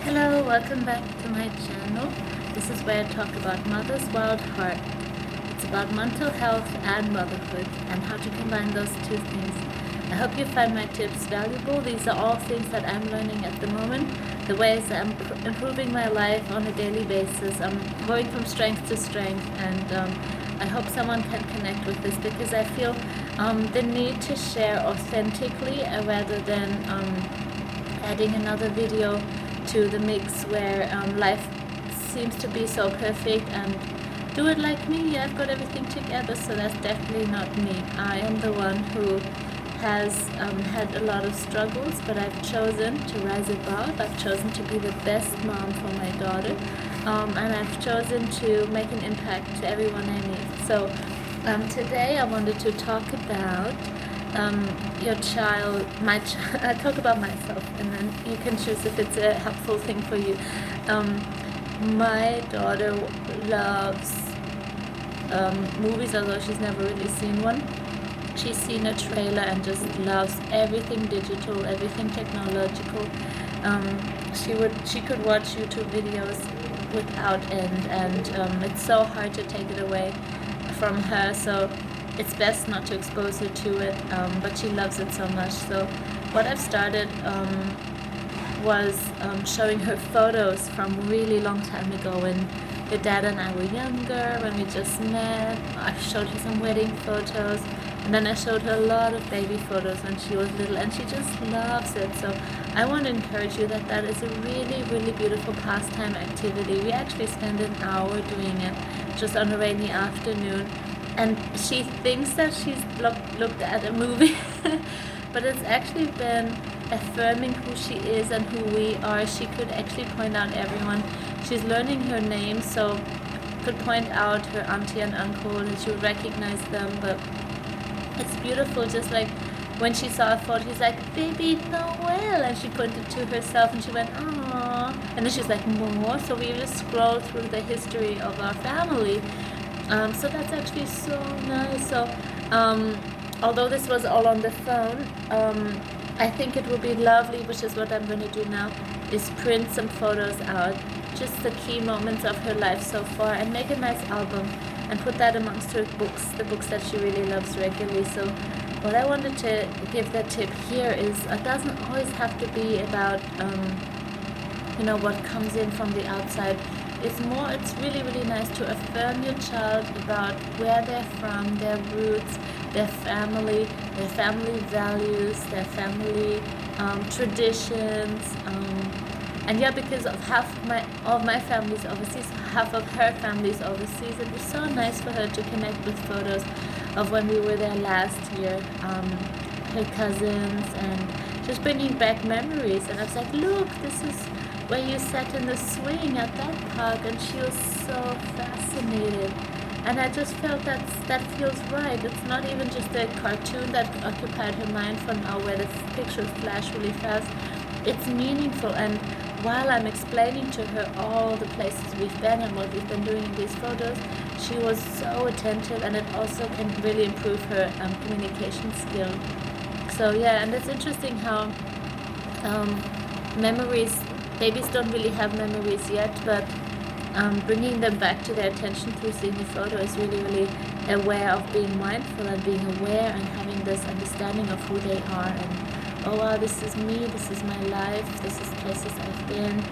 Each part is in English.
Hello, welcome back to my channel. This is where I talk about Mother's Wild Heart. It's about mental health and motherhood and how to combine those two things. I hope you find my tips valuable. These are all things that I'm learning at the moment, the ways that I'm improving my life on a daily basis. I'm going from strength to strength, and I hope someone can connect with this because I feel the need to share authentically rather than adding another video to the mix where life seems to be so perfect and do it like me. I've got everything together, so that's definitely not me. I am the one who has had a lot of struggles, but I've chosen to rise above. I've chosen to be the best mom for my daughter, and I've chosen to make an impact to everyone I meet. So today I wanted to talk about your child, I talk about myself, and then you can choose if it's a helpful thing for you. My daughter loves movies, although she's never really seen one. She's seen a trailer and just loves everything digital, everything technological. She could watch YouTube videos without end, and it's so hard to take it away from her. So it's best not to expose her to it, but she loves it so much. So what I've started was showing her photos from a really long time ago when her dad and I were younger, when we just met. I showed her some wedding photos, and then I showed her a lot of baby photos when she was little, and she just loves it. So I want to encourage you that is a really, really beautiful pastime activity. We actually spend an hour doing it just on a rainy afternoon. And she thinks that she's looked at a movie, but it's actually been affirming who she is and who we are. She could actually point out everyone. She's learning her name, so could point out her auntie and uncle, and she would recognize them. But it's beautiful, just like when she saw a photo, she's like, "Baby Noel," and she pointed to herself, and she went, "Aww," and then she's like, "More." So we just scroll through the history of our family. So that's actually so nice. So although this was all on the phone, I think it would be lovely, which is what I'm going to do now, is print some photos out, just the key moments of her life so far, and make a nice album and put that amongst her books, the books that she really loves regularly. So what I wanted to give that tip here is it doesn't always have to be about what comes in from the outside. It's really, really nice to affirm your child about where they're from, their roots, their family values, their family traditions. And yeah, because of half of my family's overseas, half of her family's overseas, it was so nice for her to connect with photos of when we were there last year, her cousins, and just bringing back memories. And I was like, "Look, this is where you sat in the swing at that park," and she was so fascinated. And I just felt that feels right. It's not even just a cartoon that occupied her mind for now, where the pictures flash really fast. It's meaningful, and while I'm explaining to her all the places we've been and what we've been doing in these photos, she was so attentive, and it also can really improve her communication skill. So yeah, and it's interesting how memories, babies don't really have memories yet, but bringing them back to their attention through seeing the photo is really, really a way of being mindful and being aware and having this understanding of who they are, and oh wow, this is me, this is my life, this is places I've been,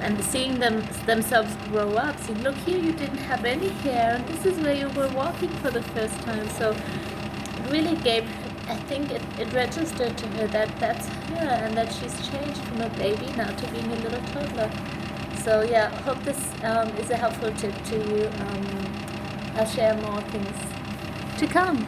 and seeing themselves grow up, saying, "Look here, you didn't have any hair, and this is where you were walking for the first time." So it really gave, I think it registered to her that that's her, and that she's changed from a baby now to being a little toddler. So yeah, hope this is a helpful tip to you. I'll share more things to come.